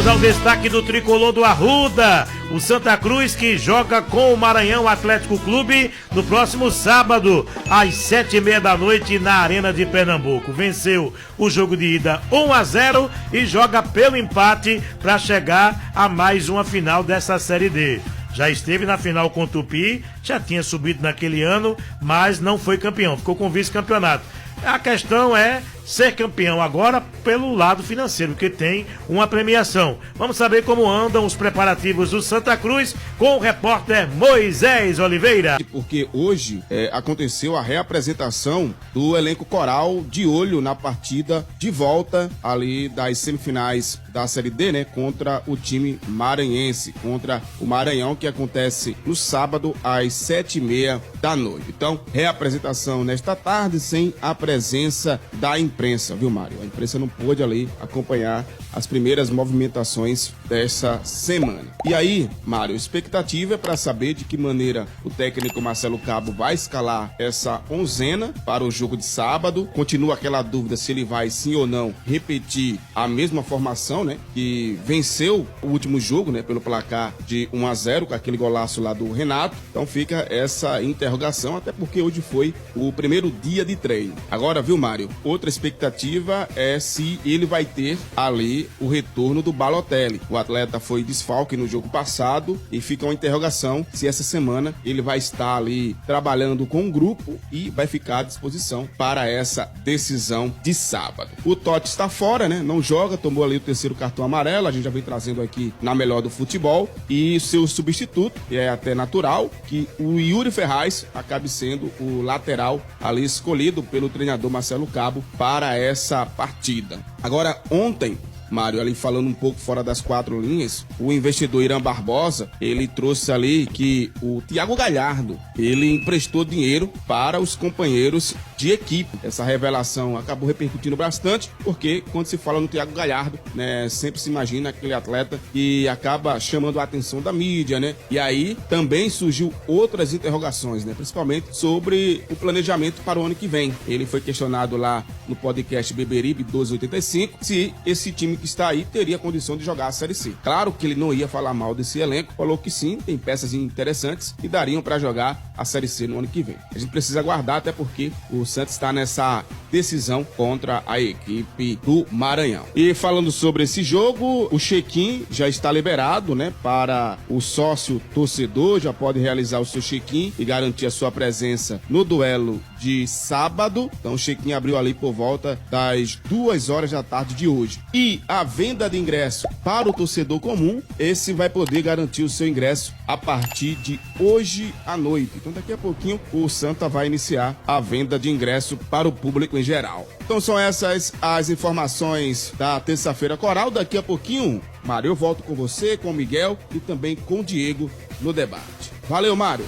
Vamos ao destaque do tricolor do Arruda, o Santa Cruz, que joga com o Maranhão Atlético Clube no próximo sábado, às 7h30 da noite, na Arena de Pernambuco. Venceu o jogo de ida 1-0 e joga pelo empate para chegar a mais uma final dessa Série D. Já esteve na final com o Tupi, já tinha subido naquele ano, mas não foi campeão, ficou com vice-campeonato. A questão é ser campeão agora pelo lado financeiro, que tem uma premiação. Vamos saber como andam os preparativos do Santa Cruz com o repórter Moisés Oliveira. Porque hoje aconteceu a reapresentação do elenco coral de olho na partida de volta ali das semifinais da Série D, né? Contra o time maranhense, contra o Maranhão, que acontece no sábado às 7h30 da noite. Então, reapresentação nesta tarde sem a presença da imprensa, viu, Mário? A imprensa não pôde ali acompanhar as primeiras movimentações dessa semana. E aí, Mário, expectativa é para saber de que maneira o técnico Marcelo Cabo vai escalar essa onzena para o jogo de sábado. Continua aquela dúvida se ele vai sim ou não repetir a mesma formação, né? Que venceu o último jogo, né? Pelo placar de 1-0 com aquele golaço lá do Renato. Então fica essa interrogação, até porque hoje foi o primeiro dia de treino. Agora, viu, Mário? Outra expectativa é se ele vai ter ali o retorno do Balotelli. O atleta foi desfalque no jogo passado e fica uma interrogação se essa semana ele vai estar ali trabalhando com o grupo e vai ficar à disposição para essa decisão de sábado. O Totti está fora, né? Não joga, tomou ali o terceiro cartão amarelo, a gente já vem trazendo aqui na melhor do futebol, e seu substituto, e é até natural que o Yuri Ferraz acabe sendo o lateral ali escolhido pelo treinador Marcelo Cabo para essa partida. Agora, ontem, Mário, ali falando um pouco fora das quatro linhas, o investidor Irã Barbosa, ele trouxe ali que o Thiago Galhardo, ele emprestou dinheiro para os companheiros de equipe. Essa revelação acabou repercutindo bastante, porque quando se fala no Thiago Galhardo, né, sempre se imagina aquele atleta que acaba chamando a atenção da mídia, né? E aí também surgiu outras interrogações, né, principalmente sobre o planejamento para o ano que vem. Ele foi questionado lá no podcast Beberibe 1285 se esse time que está aí teria condição de jogar a Série C. Claro que ele não ia falar mal desse elenco, falou que sim, tem peças interessantes que dariam para jogar a Série C no ano que vem. A gente precisa aguardar, até porque o Santos está nessa decisão contra a equipe do Maranhão. E falando sobre esse jogo, o check-in já está liberado, né, para o sócio torcedor, já pode realizar o seu check-in e garantir a sua presença no duelo de sábado. Então o check-in abriu ali por volta das 2h da tarde de hoje. E a venda de ingresso para o torcedor comum, esse vai poder garantir o seu ingresso a partir de hoje à noite. Então daqui a pouquinho o Santa vai iniciar a venda de ingresso para o público em geral. Então são essas as informações da terça-feira coral. Daqui a pouquinho, Mário, eu volto com você, com o Miguel e também com o Diego no debate. Valeu, Mário.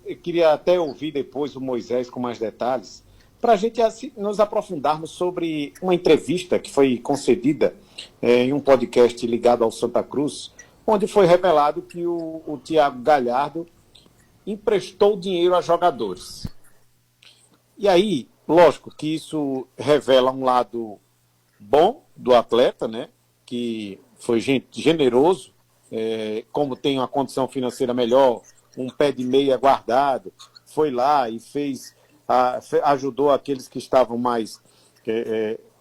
Eu queria até ouvir depois o Moisés com mais detalhes, para a gente nos aprofundarmos sobre uma entrevista que foi concedida em um podcast ligado ao Santa Cruz, onde foi revelado que o Thiago Galhardo emprestou dinheiro a jogadores. E aí, lógico que isso revela um lado bom do atleta, né? Que foi generoso, como tem uma condição financeira melhor, um pé de meia guardado, foi lá e ajudou aqueles que estavam mais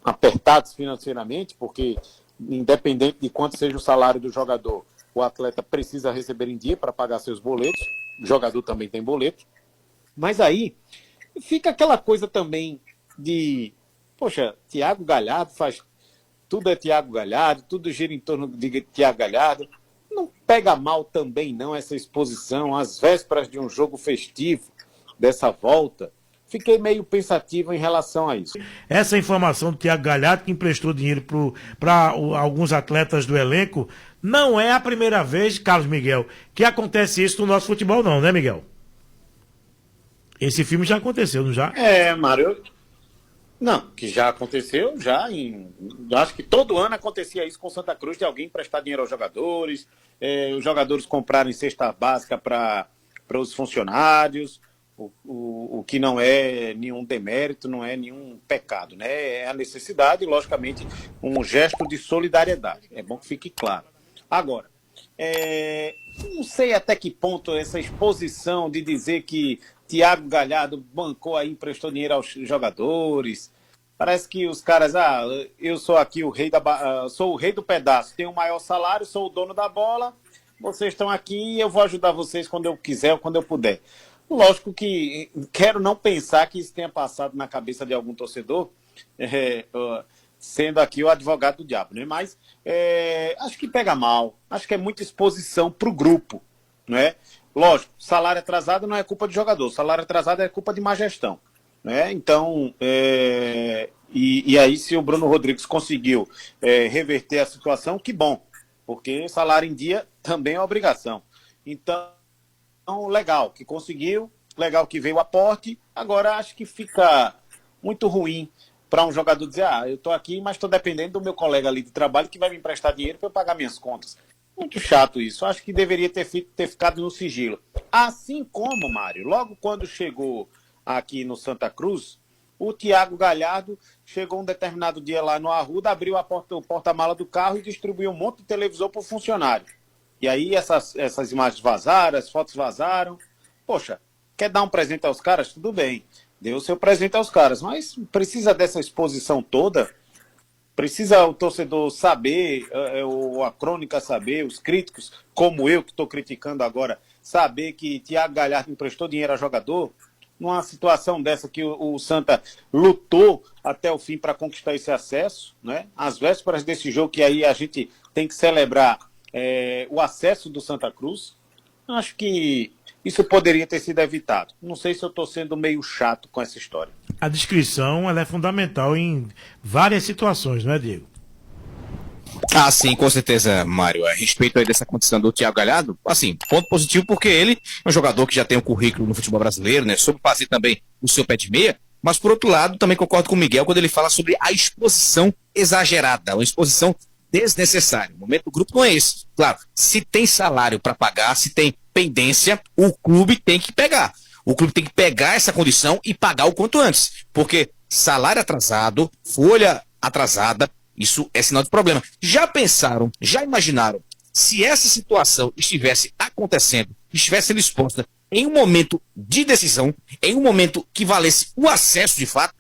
apertados financeiramente, porque independente de quanto seja o salário do jogador, o atleta precisa receber em dia para pagar seus boletos, o jogador também tem boleto. Mas aí fica aquela coisa também de, poxa, Thiago Galhardo tudo é Thiago Galhardo, tudo gira em torno de Thiago Galhardo. Não pega mal também não essa exposição às vésperas de um jogo festivo dessa volta. Fiquei meio pensativo em relação a isso. Essa informação do Thiago Galhardo, que emprestou dinheiro para alguns atletas do elenco, não é a primeira vez, Carlos Miguel, que acontece isso no nosso futebol não, né, Miguel? Esse filme já aconteceu, não já? Mário. Não, que já aconteceu, acho que todo ano acontecia isso com o Santa Cruz, de alguém emprestar dinheiro aos jogadores, os jogadores comprarem cesta básica para os funcionários, O que não é nenhum demérito, não é nenhum pecado, né? É a necessidade, logicamente, um gesto de solidariedade. É bom que fique claro. Agora, não sei até que ponto essa exposição de dizer que Thiago Galhardo bancou aí, emprestou dinheiro aos jogadores. Parece que os caras, eu sou aqui sou o rei do pedaço, tenho o maior salário, sou o dono da bola, vocês estão aqui e eu vou ajudar vocês quando eu quiser ou quando eu puder. Lógico que quero não pensar que isso tenha passado na cabeça de algum torcedor, sendo aqui o advogado do diabo, né? Mas acho que pega mal, acho que é muita exposição para o grupo, né? Lógico, salário atrasado não é culpa de jogador, salário atrasado é culpa de má gestão, né? Então, e aí se o Bruno Rodrigues conseguiu reverter a situação, que bom, porque salário em dia também é obrigação. Então, legal que conseguiu, legal que veio o aporte. Agora acho que fica muito ruim para um jogador dizer, eu estou aqui, mas estou dependendo do meu colega ali de trabalho que vai me emprestar dinheiro para eu pagar minhas contas. Muito chato isso. Acho que deveria ter ficado no sigilo. Assim como, Mário, logo quando chegou aqui no Santa Cruz, o Thiago Galhardo chegou um determinado dia lá no Arruda, abriu o porta-mala do carro e distribuiu um monte de televisor para o funcionário. E aí essas imagens vazaram, as fotos vazaram. Poxa, quer dar um presente aos caras? Tudo bem, deu o seu presente aos caras. Mas precisa dessa exposição toda? Precisa o torcedor saber, ou a crônica saber, os críticos, como eu que estou criticando agora, saber que Thiago Galhardo emprestou dinheiro a jogador? Numa situação dessa que o Santa lutou até o fim para conquistar esse acesso, né? Às vésperas desse jogo que aí a gente tem que celebrar o acesso do Santa Cruz, acho que isso poderia ter sido evitado. Não sei se eu estou sendo meio chato com essa história. A descrição ela é fundamental em várias situações, não é, Diego? Sim, com certeza, Mário. A respeito aí dessa condição do Thiago Galhardo, assim, ponto positivo porque ele é um jogador que já tem um currículo no futebol brasileiro, né? Soube fazer também o seu pé de meia, mas por outro lado, também concordo com o Miguel quando ele fala sobre a exposição exagerada, uma exposição desnecessário. O momento do grupo não é esse. Claro, se tem salário para pagar, se tem pendência, o clube tem que pegar. O clube tem que pegar essa condição e pagar o quanto antes. Porque salário atrasado, folha atrasada, isso é sinal de problema. Já pensaram, já imaginaram, se essa situação estivesse acontecendo, estivesse sendo exposta em um momento de decisão, em um momento que valesse o acesso de fato,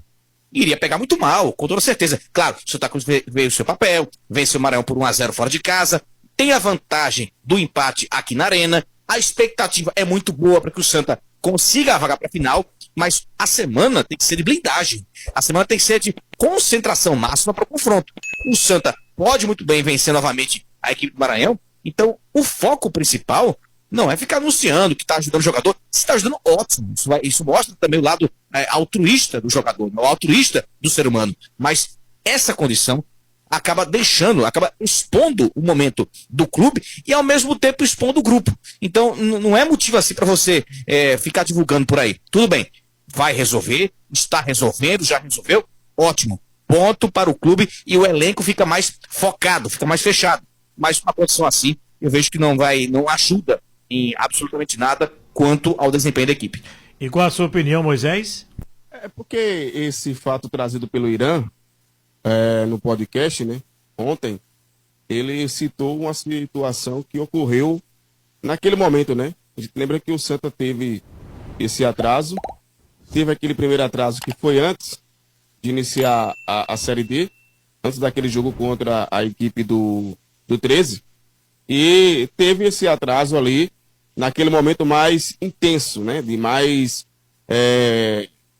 iria pegar muito mal, com toda certeza. Claro, o Santa Cruz veio o seu papel, venceu o Maranhão por 1-0 fora de casa, tem a vantagem do empate aqui na Arena, a expectativa é muito boa para que o Santa consiga a vaga para a final, mas a semana tem que ser de blindagem, a semana tem que ser de concentração máxima para o confronto. O Santa pode muito bem vencer novamente a equipe do Maranhão, então o foco principal não é ficar anunciando que está ajudando o jogador. Se está ajudando, ótimo. Isso mostra também o lado altruísta do jogador, o altruísta do ser humano. Mas essa condição acaba expondo o momento do clube e ao mesmo tempo expondo o grupo. Então não é motivo assim para você ficar divulgando por aí. Tudo bem, vai resolver, está resolvendo, já resolveu, ótimo. Ponto para o clube e o elenco fica mais focado, fica mais fechado. Mas uma condição assim, eu vejo que não ajuda em absolutamente nada quanto ao desempenho da equipe. E qual a sua opinião, Moisés? É porque esse fato trazido pelo Irã no podcast, né, ontem, ele citou uma situação que ocorreu naquele momento, né? A gente lembra que o Santa teve esse atraso, teve aquele primeiro atraso que foi antes de iniciar a Série D, antes daquele jogo contra a equipe do 13, e teve esse atraso ali naquele momento mais intenso, né? De mais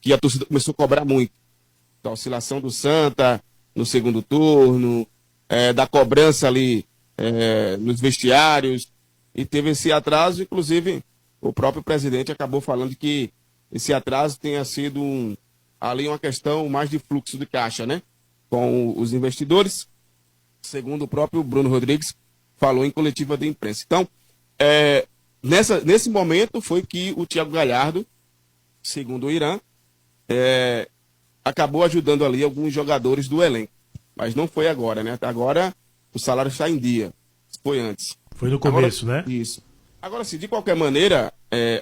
que a torcida começou a cobrar muito. Da oscilação do Santa no segundo turno, da cobrança ali nos vestiários, e teve esse atraso, inclusive o próprio presidente acabou falando que esse atraso tenha sido ali uma questão mais de fluxo de caixa, né? Com os investidores, segundo o próprio Bruno Rodrigues falou em coletiva de imprensa. Então, nesse momento foi que o Thiago Galhardo, segundo o Irã, acabou ajudando ali alguns jogadores do elenco. Mas não foi agora, né? Até agora o salário está em dia. Foi antes. Foi no começo, agora, né? Isso. Agora, sim, de qualquer maneira,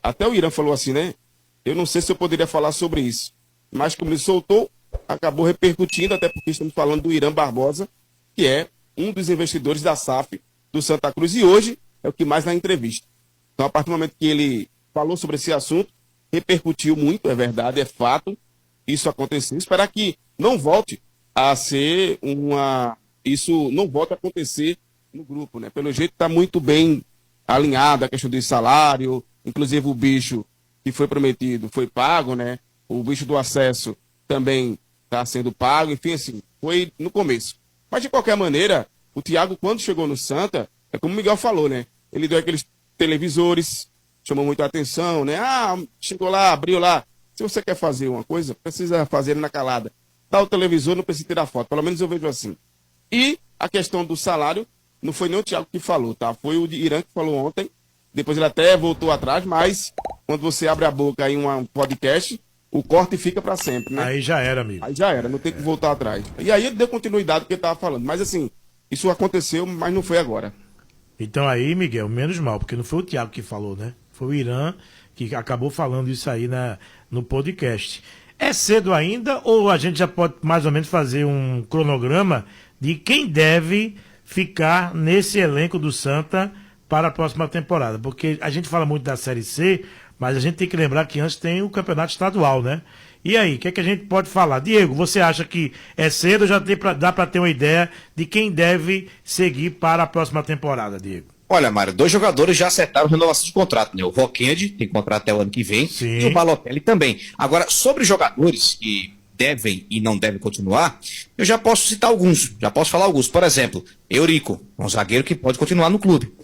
até o Irã falou assim, né? eu não sei se eu poderia falar sobre isso. Mas como ele soltou, acabou repercutindo, até porque estamos falando do Irã Barbosa, que é um dos investidores da SAF do Santa Cruz, e hoje é o que mais na entrevista. Então, a partir do momento que ele falou sobre esse assunto, repercutiu muito, é verdade, é fato, isso aconteceu. Esperar que não volte a ser isso não volte a acontecer no grupo, né? Pelo jeito está muito bem alinhado a questão de salário, inclusive o bicho que foi prometido foi pago, né? O bicho do acesso também está sendo pago, enfim, assim, foi no começo. Mas, de qualquer maneira, o Thiago, quando chegou no Santa, é como o Miguel falou, né? Ele deu aqueles televisores, chamou muito a atenção, né? Chegou lá, abriu lá. Se você quer fazer uma coisa, precisa fazer na calada. Dá o televisor, não precisa tirar foto. Pelo menos eu vejo assim. E a questão do salário, não foi nem o Thiago que falou, tá? Foi o Irã que falou ontem. Depois ele até voltou atrás, mas quando você abre a boca em um podcast, o corte fica para sempre, né? Aí já era, amigo. Aí já era, não tem que voltar atrás. E aí ele deu continuidade ao que ele estava falando. Mas assim, isso aconteceu, mas não foi agora. Então aí, Miguel, menos mal, porque não foi o Thiago que falou, né? Foi o Irã que acabou falando isso aí no podcast. É cedo ainda ou a gente já pode mais ou menos fazer um cronograma de quem deve ficar nesse elenco do Santa para a próxima temporada? Porque a gente fala muito da Série C, mas a gente tem que lembrar que antes tem o campeonato estadual, né? E aí, o que é que a gente pode falar? Diego, você acha que é cedo ou já dá para ter uma ideia de quem deve seguir para a próxima temporada, Diego? Olha, Mário, 2 jogadores já acertaram renovação de contrato, né? O Roquende tem contrato até o ano que vem. Sim. E o Balotelli também. Agora, sobre jogadores que devem e não devem continuar, eu já posso citar alguns, já posso falar alguns. Por exemplo, Eurico, um zagueiro que pode continuar no clube.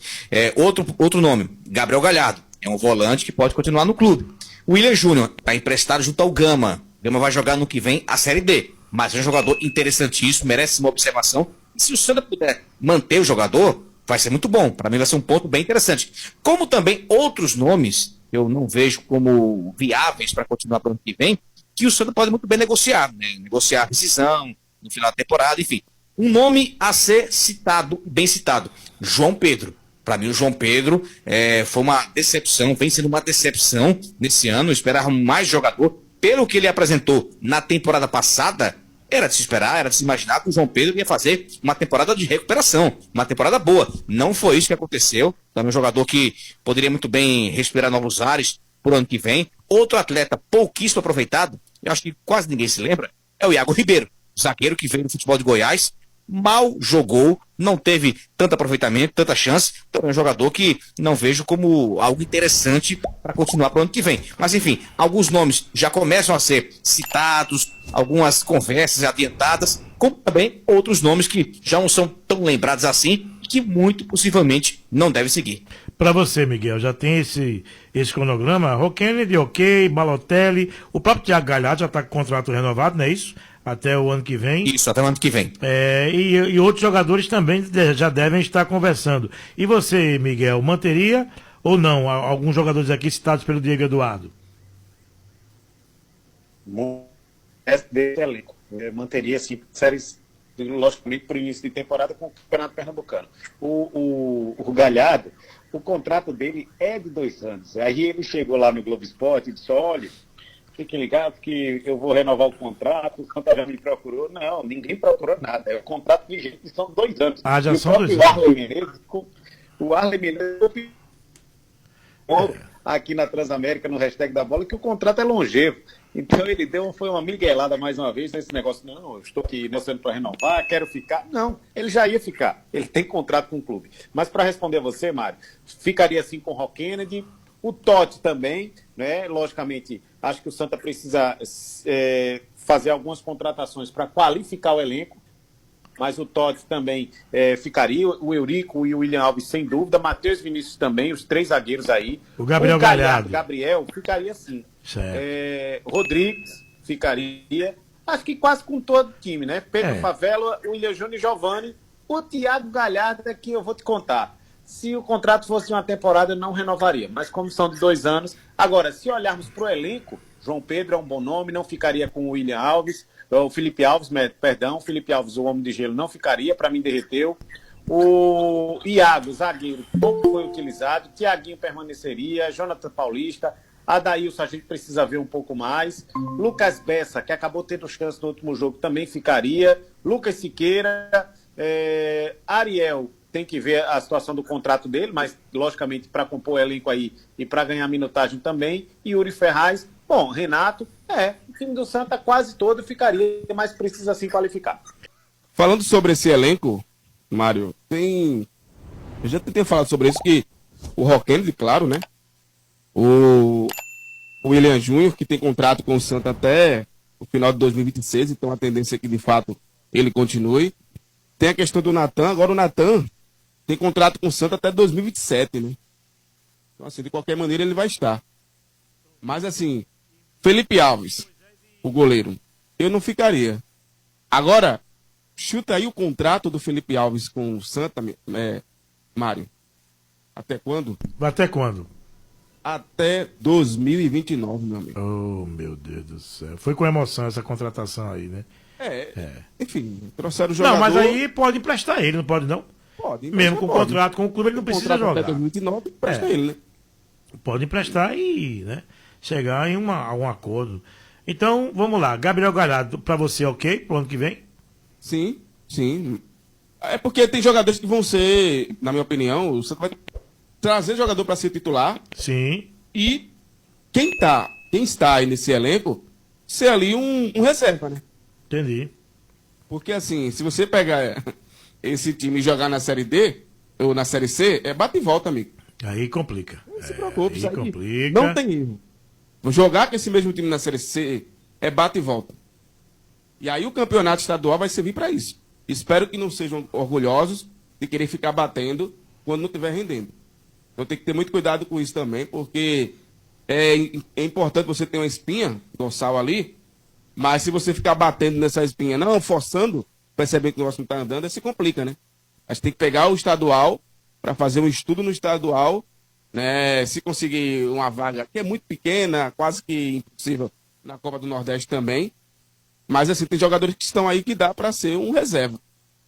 Outro nome, Gabriel Galhardo, é um volante que pode continuar no clube. William Júnior está emprestado junto ao Gama. O Gama vai jogar no que vem a Série D. Mas é um jogador interessantíssimo, merece uma observação. E se o Santa puder manter o jogador, vai ser muito bom. Para mim vai ser um ponto bem interessante. Como também outros nomes, eu não vejo como viáveis para continuar para o ano que vem, que o Santa pode muito bem negociar, né? Negociar a rescisão no final da temporada, enfim. Um nome a ser citado, bem citado, João Pedro. Para mim, o João Pedro foi uma decepção, vem sendo uma decepção nesse ano. Eu esperava mais jogador. Pelo que ele apresentou na temporada passada, era de se esperar, era de se imaginar que o João Pedro ia fazer uma temporada de recuperação, uma temporada boa. Não foi isso que aconteceu. Também um jogador que poderia muito bem respirar novos ares por ano que vem. Outro atleta pouquíssimo aproveitado, eu acho que quase ninguém se lembra, é o Iago Ribeiro, zagueiro que veio do futebol de Goiás. Mal jogou, não teve tanto aproveitamento, tanta chance. Então é um jogador que não vejo como algo interessante para continuar para o ano que vem. Mas enfim, alguns nomes já começam a ser citados, algumas conversas adiantadas, como também outros nomes que já não são tão lembrados assim e que muito possivelmente não devem seguir. Para você, Miguel, já tem esse cronograma? Roquende, ok, Balotelli, o próprio Thiago Galhardo já está com contrato renovado, não é isso? Até o ano que vem. Isso, até o ano que vem. E outros jogadores também já devem estar conversando. E você, Miguel, manteria ou não alguns jogadores aqui citados pelo Diego Eduardo? Desse elenco. Eu manteria, assim, séries, logicamente, para o início de temporada com o Campeonato Pernambucano. O Galhardo, o contrato dele é de 2 anos. Aí ele chegou lá no Globo Esporte e disse, olha, fiquem ligados que eu vou renovar o contrato, o Santa já me procurou. Não, ninguém procurou nada. É o contrato vigente, são 2 anos. Já e são 2 anos. O Arley Menezes aqui na Transamérica, no hashtag da bola, que o contrato é longevo. Então ele foi uma miguelada mais uma vez nesse negócio. Não, eu estou aqui negociando para renovar, quero ficar. Não, ele já ia ficar. Ele tem contrato com o clube. Mas para responder a você, Mário, ficaria assim com o Rock Kennedy, o Totti também, né? Logicamente, acho que o Santa precisa fazer algumas contratações para qualificar o elenco, mas o Totti também ficaria, o Eurico e o William Alves sem dúvida, Matheus Vinícius também, os 3 zagueiros aí. O Gabriel Galhardo. Gabriel ficaria assim. Rodrigues ficaria, acho que quase com todo o time, né? Pedro Favela, William Júnior e Giovani. O Thiago Galhardo é que eu vou te contar. Se o contrato fosse de uma temporada, eu não renovaria. Mas como são de 2 anos... Agora, se olharmos para o elenco, João Pedro é um bom nome, não ficaria com o William Alves. O Felipe Alves, Felipe Alves, o homem de gelo, não ficaria, para mim derreteu. O Iago, zagueiro, pouco foi utilizado. Thiaguinho permaneceria. Jonathan Paulista. Adailson a gente precisa ver um pouco mais. Lucas Bessa, que acabou tendo chance no último jogo, também ficaria. Lucas Siqueira, Ariel, tem que ver a situação do contrato dele, mas logicamente para compor o elenco aí e para ganhar minutagem também. E Yuri Ferraz, bom, Renato, o time do Santa quase todo ficaria, mas precisa sim qualificar. Falando sobre esse elenco, Mário, eu já tentei falar sobre isso, que o Roquense, claro, né? O William Júnior, que tem contrato com o Santa até o final de 2026, então a tendência é que, de fato, ele continue. Tem a questão do Natan, agora o Natan tem contrato com o Santa até 2027, né? Então, assim, de qualquer maneira ele vai estar. Mas, assim, Felipe Alves, o goleiro, eu não ficaria. Agora, chuta aí o contrato do Felipe Alves com o Santa, Mário. Até quando? Até quando? Até 2029, meu amigo. Oh, meu Deus do céu. Foi com emoção essa contratação aí, né? Enfim, trouxeram o jogador. Não, mas aí pode emprestar ele, não pode não? Pode. Mesmo com o contrato com o clube, ele não precisa jogar. Até 2029, empresta ele, né? Pode emprestar e, né, chegar em a um acordo. Então, vamos lá. Gabriel Galhardo, pra você, ok? Pro ano que vem? Sim. É porque tem jogadores que vão ser, na minha opinião, o Santa vai trazer jogador para ser titular. Sim. E quem está aí nesse elenco, ser ali um reserva, né? Entendi. Porque assim, se você pegar esse time e jogar na Série D ou na Série C, bate e volta, amigo. Aí complica. Não se preocupe, aí isso aí complica. não tem erro. Jogar com esse mesmo time na Série C bate e volta. E aí o campeonato estadual vai servir para isso. Espero que não sejam orgulhosos de querer ficar batendo quando não estiver rendendo. Então tem que ter muito cuidado com isso também, porque é importante você ter uma espinha dorsal ali, mas se você ficar batendo nessa espinha, não, forçando, percebendo que o negócio não está andando, aí se complica, né? A gente tem que pegar o estadual para fazer um estudo no estadual, né? Se conseguir uma vaga que é muito pequena, quase que impossível na Copa do Nordeste também. Mas assim, tem jogadores que estão aí que dá para ser um reserva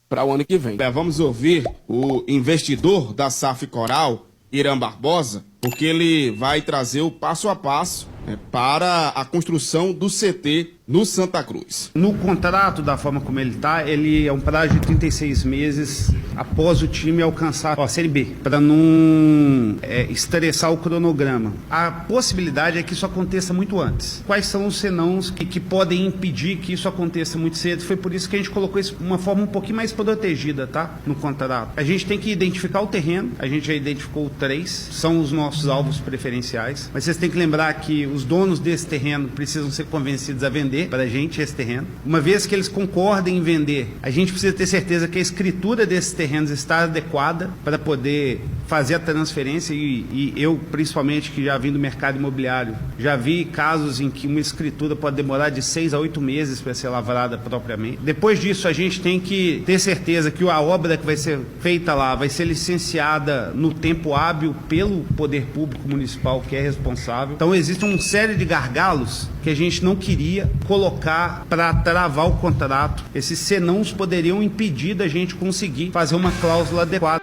para o ano que vem. Vamos ouvir o investidor da SAF Coral, Irã Barbosa, porque ele vai trazer o passo a passo para a construção do CT no Santa Cruz. No contrato, da forma como ele está, ele é um prazo de 36 meses após o time alcançar a Série B, para não estressar o cronograma. A possibilidade é que isso aconteça muito antes. Quais são os senãos que podem impedir que isso aconteça muito cedo? Foi por isso que a gente colocou isso de uma forma um pouquinho mais protegida, tá? No contrato. A gente tem que identificar o terreno, a gente já identificou 3, são os nossos alvos preferenciais, mas vocês têm que lembrar que os donos desse terreno precisam ser convencidos a vender para a gente esse terreno. Uma vez que eles concordem em vender, a gente precisa ter certeza que a escritura desses terrenos está adequada para poder fazer a transferência e eu, principalmente, que já vim do mercado imobiliário, já vi casos em que uma escritura pode demorar de 6 a 8 meses para ser lavrada propriamente. Depois disso, a gente tem que ter certeza que a obra que vai ser feita lá vai ser licenciada no tempo hábil pelo poder público municipal, que é responsável. Então, existe uma série de gargalos que a gente não queria colocar para travar o contrato. Esses senãos poderiam impedir da gente conseguir fazer uma cláusula adequada.